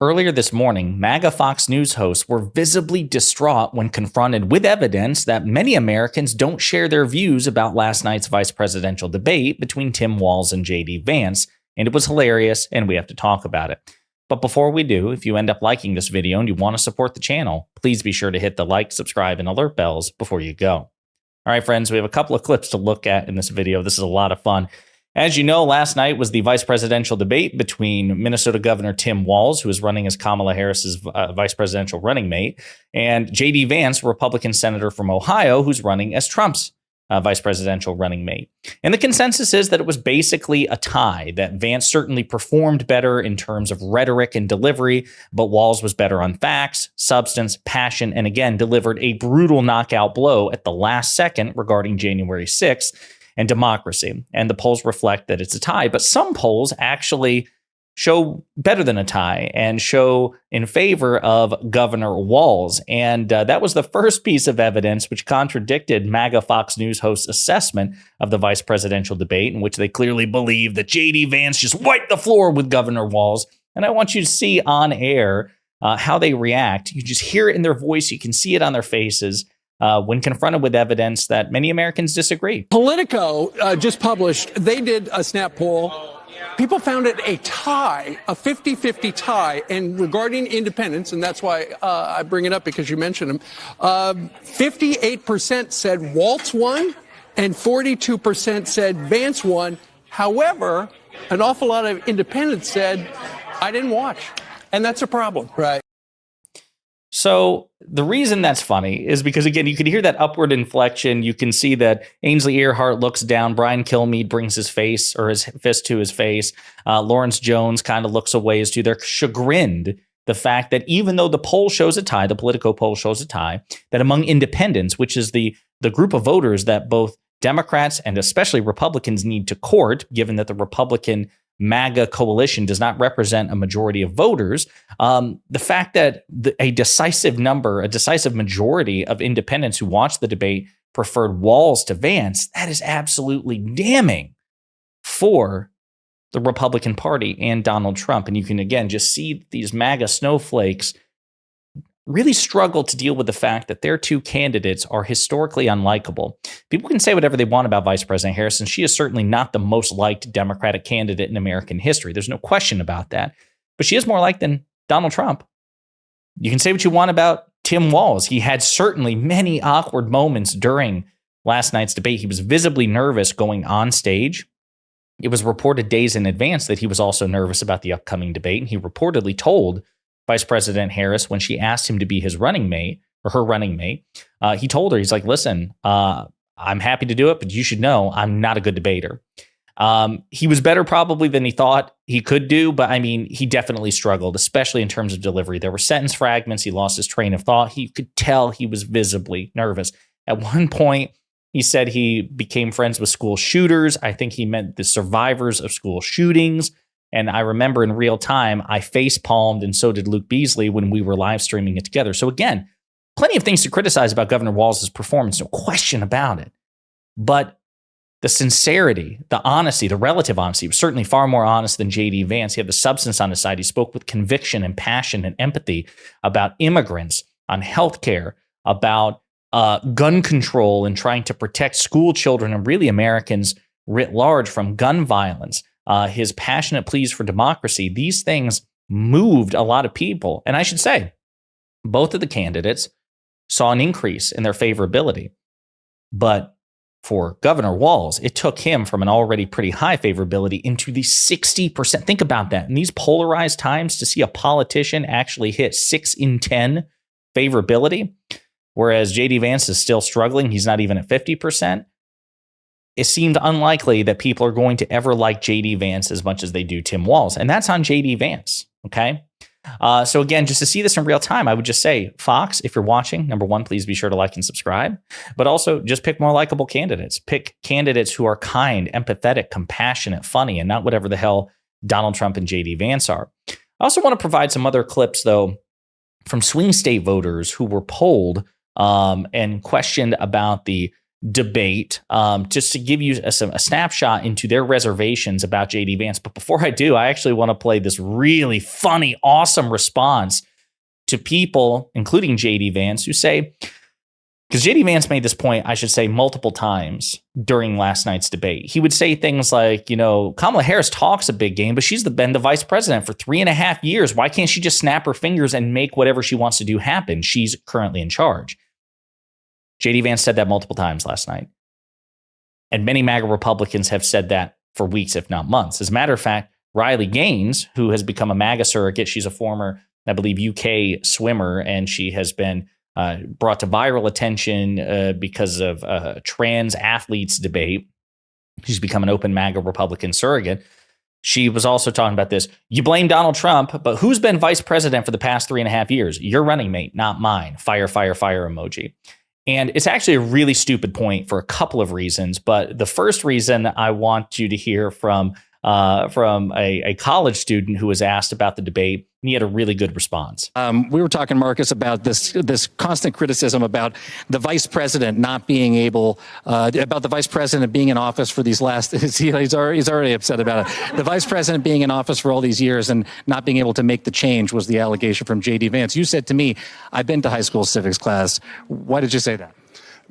Earlier this morning, MAGA Fox News hosts were visibly distraught when confronted with evidence that many Americans don't share their views about last night's vice presidential debate between Tim Walz and JD Vance, and it was hilarious, and we have to talk about it. But before we do, if you end up liking this video and you want to support the channel, please be sure to hit the like, subscribe, and alert bells before you go. All right, friends, we have a couple of clips to look at in this video. This is a lot of fun. As you know, last night was the vice presidential debate between Minnesota Governor Tim Walz, who is running as Kamala Harris's vice presidential running mate, and JD Vance, Republican senator from Ohio, who's running as Trump's vice presidential running mate. And the consensus is that it was basically a tie, that Vance certainly performed better in terms of rhetoric and delivery, but Walz was better on facts, substance, passion, and again, delivered a brutal knockout blow at the last second regarding January 6th. And democracy. And the polls reflect that it's a tie. But some polls actually show better than a tie and show in favor of Governor Walz. And that was the first piece of evidence which contradicted MAGA Fox News host's assessment of the vice presidential debate, in which they clearly believe that JD Vance just wiped the floor with Governor Walz. And I want you to see on air how they react. You just hear it in their voice. You can see it on their faces. When confronted with evidence that many Americans disagree. Politico just published, they did a snap poll. People found it a tie, a 50-50 tie. And regarding independents, and that's why I bring it up because you mentioned him, 58% said Walz won and 42% said Vance won. However, an awful lot of independents said, I didn't watch. And that's a problem. Right. So the reason that's funny is because, again, you can hear that upward inflection. You can see that Ainsley Earhart looks down. Brian Kilmeade brings his face or his fist to his face. Lawrence Jones kind of looks away as to they're chagrined the fact that even though the poll shows a tie, the Politico poll shows a tie, that among independents, which is the group of voters that both Democrats and especially Republicans need to court, given that the Republican MAGA coalition does not represent a majority of voters, the fact that a decisive majority of independents who watched the debate preferred Walz to Vance, that is absolutely damning for the Republican Party and Donald Trump. And you can, again, just see these MAGA snowflakes really struggle to deal with the fact that their two candidates are historically unlikable. People can say whatever they want about Vice President Harris, and she is certainly not the most liked Democratic candidate in American history. There's no question about that. But she is more liked than Donald Trump. You can say what you want about Tim Walz. He had certainly many awkward moments during last night's debate. He was visibly nervous going on stage. It was reported days in advance that he was also nervous about the upcoming debate, and he reportedly told Vice President Harris, when she asked him to be his running mate or her running mate, he told her, he's like, listen, I'm happy to do it, but you should know I'm not a good debater. He was better probably than he thought he could do, but I mean, he definitely struggled, especially in terms of delivery. There were sentence fragments. He lost his train of thought. He could tell he was visibly nervous. At one point, he said he became friends with school shooters. I think he meant the survivors of school shootings. And I remember in real time, I face palmed, and so did Luke Beasley when we were live streaming it together. So again, plenty of things to criticize about Governor Walz's performance, no question about it. But the sincerity, the honesty, the relative honesty, was certainly far more honest than JD Vance. He had the substance on his side. He spoke with conviction and passion and empathy about immigrants, on healthcare, about gun control and trying to protect school children and really Americans writ large from gun violence. His passionate pleas for democracy, these things moved a lot of people. And I should say, both of the candidates saw an increase in their favorability. But for Governor Walz, it took him from an already pretty high favorability into the 60%. Think about that. In these polarized times, to see a politician actually hit 6 in 10 favorability, whereas JD Vance is still struggling. He's not even at 50%. It seemed unlikely that people are going to ever like JD Vance as much as they do Tim Walz. And that's on JD Vance, okay? So again, just to see this in real time, I would just say, Fox, if you're watching, number one, please be sure to like and subscribe. But also just pick more likable candidates. Pick candidates who are kind, empathetic, compassionate, funny, and not whatever the hell Donald Trump and JD Vance are. I also want to provide some other clips, though, from swing state voters who were polled and questioned about the debate, just to give you a snapshot into their reservations about JD Vance. But before I do, I actually want to play this really funny, awesome response to people, including JD Vance, who say, because JD Vance made this point, I should say, multiple times during last night's debate. He would say things like, Kamala Harris talks a big game, but she's been the vice president for 3.5 years. Why can't she just snap her fingers and make whatever she wants to do happen? She's currently in charge. JD Vance said that multiple times last night. And many MAGA Republicans have said that for weeks, if not months. As a matter of fact, Riley Gaines, who has become a MAGA surrogate, she's a former, I believe, UK swimmer, and she has been brought to viral attention because of a trans athletes debate. She's become an open MAGA Republican surrogate. She was also talking about this. You blame Donald Trump, but who's been vice president for the past 3.5 years? Your running mate, not mine. Fire, fire, fire emoji. And it's actually a really stupid point for a couple of reasons. But the first reason I want you to hear from a college student who was asked about the debate, and he had a really good response. We were talking, Marcus, about this constant criticism about the vice president not being able, about the vice president being in office for these last, he's already upset about it. The vice president being in office for all these years and not being able to make the change was the allegation from JD Vance. You said to me, I've been to high school civics class. Why did you say that?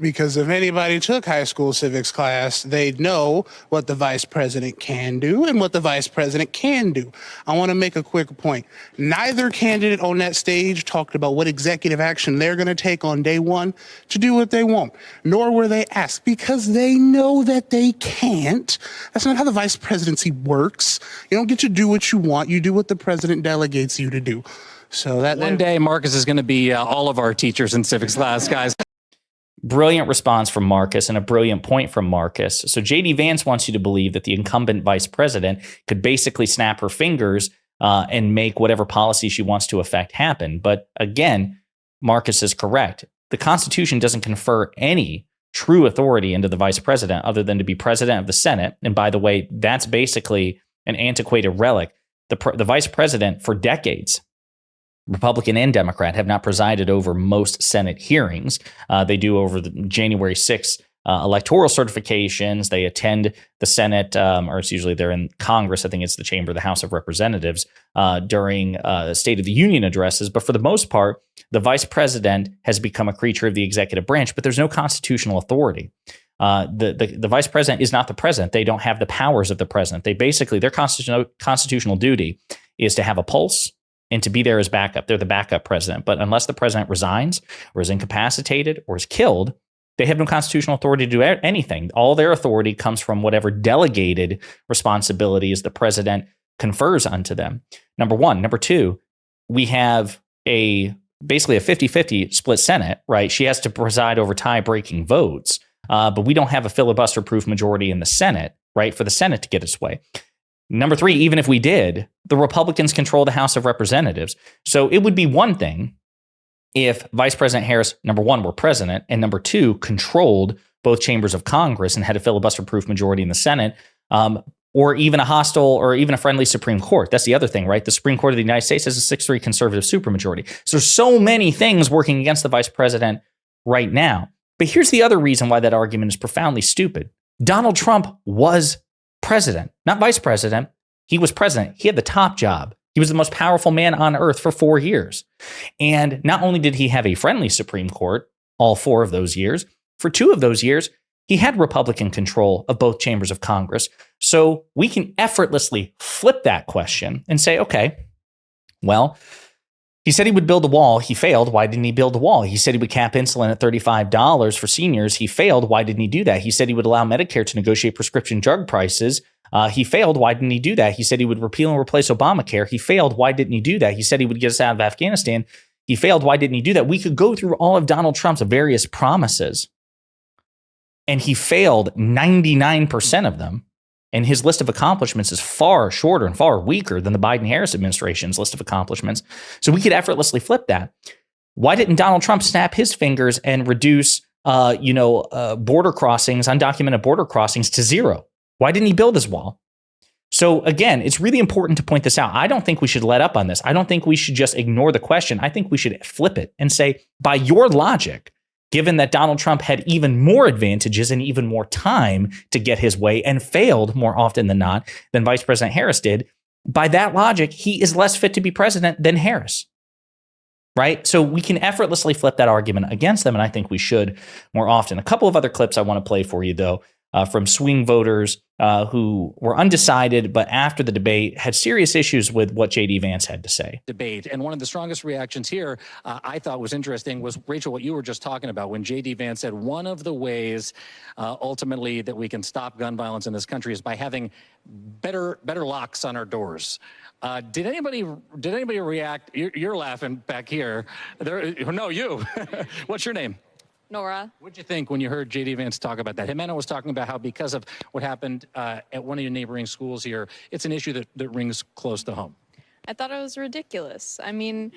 Because if anybody took high school civics class, they'd know what the vice president can do and what the vice president can do. I want to make a quick point. Neither candidate on that stage talked about what executive action they're going to take on day one to do what they want, nor were they asked, because they know that they can't. That's not how the vice presidency works. You don't get to do what you want. You do what the president delegates you to do. So that one day, Marcus is going to be all of our teachers in civics class, guys. Brilliant response from Marcus and a brilliant point from Marcus. So JD Vance wants you to believe that the incumbent vice president could basically snap her fingers and make whatever policy she wants to affect happen. But again, Marcus is correct. The Constitution doesn't confer any true authority into the vice president other than to be president of the Senate. And by the way, that's basically an antiquated relic. The vice president for decades, Republican and Democrat, have not presided over most Senate hearings. They do over the January 6th electoral certifications. They attend the Senate, or it's usually they're in Congress. I think it's the chamber of the House of Representatives during State of the Union addresses. But for the most part, the vice president has become a creature of the executive branch, but there's no constitutional authority. The vice president is not the president. They don't have the powers of the president. They basically, their constitutional duty is to have a pulse and to be there as backup. They're the backup president. But unless the president resigns or is incapacitated or is killed, they have no constitutional authority to do anything. All their authority comes from whatever delegated responsibilities the president confers unto them. Number one. Number two, we have basically a 50-50 split Senate, right? She has to preside over tie-breaking votes, but we don't have a filibuster-proof majority in the Senate, right, for the Senate to get its way. Number three, even if we did, the Republicans control the House of Representatives. So it would be one thing if Vice President Harris, number one, were president, and number two, controlled both chambers of Congress and had a filibuster-proof majority in the Senate, or even a hostile or even a friendly Supreme Court. That's the other thing, right? The Supreme Court of the United States has a 6-3 conservative supermajority. So there's so many things working against the vice president right now. But here's the other reason why that argument is profoundly stupid. Donald Trump was president, not vice president. He was president. He had the top job. He was the most powerful man on earth for 4 years. And not only did he have a friendly Supreme Court all 4 of those years, for 2 of those years, he had Republican control of both chambers of Congress. So we can effortlessly flip that question and say, okay, well, he said he would build a wall. He failed. Why didn't he build a wall? He said he would cap insulin at $35 for seniors. He failed. Why didn't he do that? He said he would allow Medicare to negotiate prescription drug prices. He failed. Why didn't he do that? He said he would repeal and replace Obamacare. He failed. Why didn't he do that? He said he would get us out of Afghanistan. He failed. Why didn't he do that? We could go through all of Donald Trump's various promises, and he failed 99% of them. And his list of accomplishments is far shorter and far weaker than the Biden-Harris administration's list of accomplishments. So we could effortlessly flip that. Why didn't Donald Trump snap his fingers and reduce, border crossings, undocumented border crossings to 0? Why didn't he build his wall? So again, it's really important to point this out. I don't think we should let up on this. I don't think we should just ignore the question. I think we should flip it and say, by your logic, given that Donald Trump had even more advantages and even more time to get his way and failed more often than not than Vice President Harris did. By that logic, he is less fit to be president than Harris. Right? So we can effortlessly flip that argument against them, and I think we should more often. A couple of other clips I want to play for you, though, from swing voters who were undecided, but after the debate had serious issues with what JD Vance had to say. Debate. And one of the strongest reactions here I thought was interesting was, Rachel, what you were just talking about when JD Vance said one of the ways ultimately that we can stop gun violence in this country is by having better locks on our doors. Did anybody react? You're laughing back here. No, you. What's your name? Nora. What'd you think when you heard JD Vance talk about that? Jimena was talking about how because of what happened at one of your neighboring schools here, it's an issue that rings close to home. I thought it was ridiculous. I mean,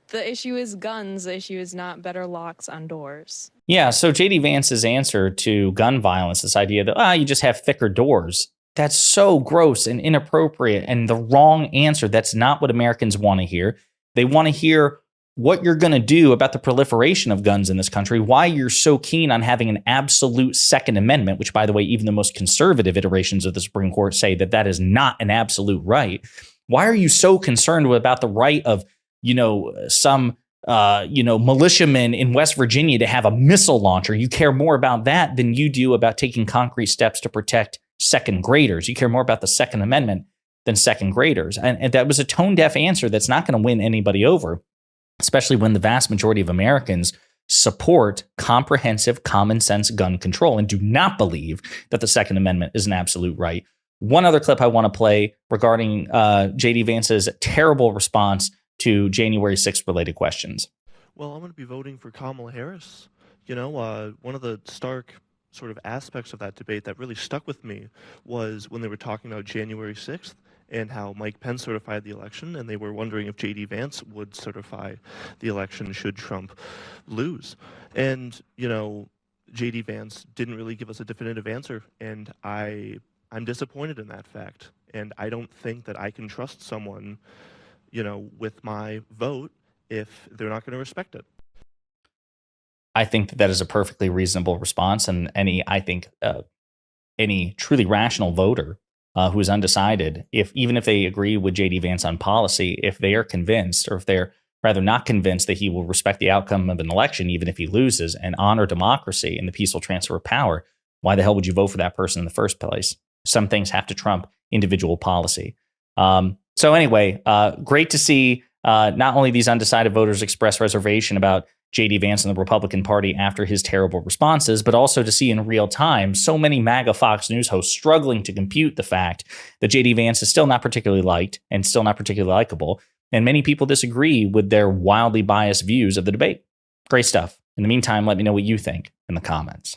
the issue is guns. The issue is not better locks on doors. Yeah, so JD Vance's answer to gun violence, this idea that you just have thicker doors, that's so gross and inappropriate and the wrong answer. That's not what Americans want to hear. They want to hear what you're going to do about the proliferation of guns in this country, why you're so keen on having an absolute Second Amendment, which, by the way, even the most conservative iterations of the Supreme Court say that that is not an absolute right. Why are you so concerned about the right of, some militiamen in West Virginia to have a missile launcher? You care more about that than you do about taking concrete steps to protect second graders. You care more about the Second Amendment than second graders. And that was a tone-deaf answer that's not going to win anybody over, especially when the vast majority of Americans support comprehensive, common sense gun control and do not believe that the Second Amendment is an absolute right. One other clip I want to play regarding JD Vance's terrible response to January 6th related questions. Well, I'm going to be voting for Kamala Harris. One of the stark sort of aspects of that debate that really stuck with me was when they were talking about January 6th and how Mike Pence certified the election, and they were wondering if JD Vance would certify the election should Trump lose. And, JD Vance didn't really give us a definitive answer, and I'm disappointed in that fact. And I don't think that I can trust someone, with my vote if they're not going to respect it. I think that is a perfectly reasonable response, and any truly rational voter who is undecided, even if they agree with JD Vance on policy, if they are convinced, or if they're rather not convinced that he will respect the outcome of an election, even if he loses, and honor democracy and the peaceful transfer of power, why the hell would you vote for that person in the first place? Some things have to trump individual policy. So anyway, great to see not only these undecided voters express reservation about JD Vance and the Republican Party after his terrible responses, but also to see in real time so many MAGA Fox News hosts struggling to compute the fact that JD Vance is still not particularly liked and still not particularly likable, and many people disagree with their wildly biased views of the debate. Great stuff. In the meantime, let me know what you think in the comments.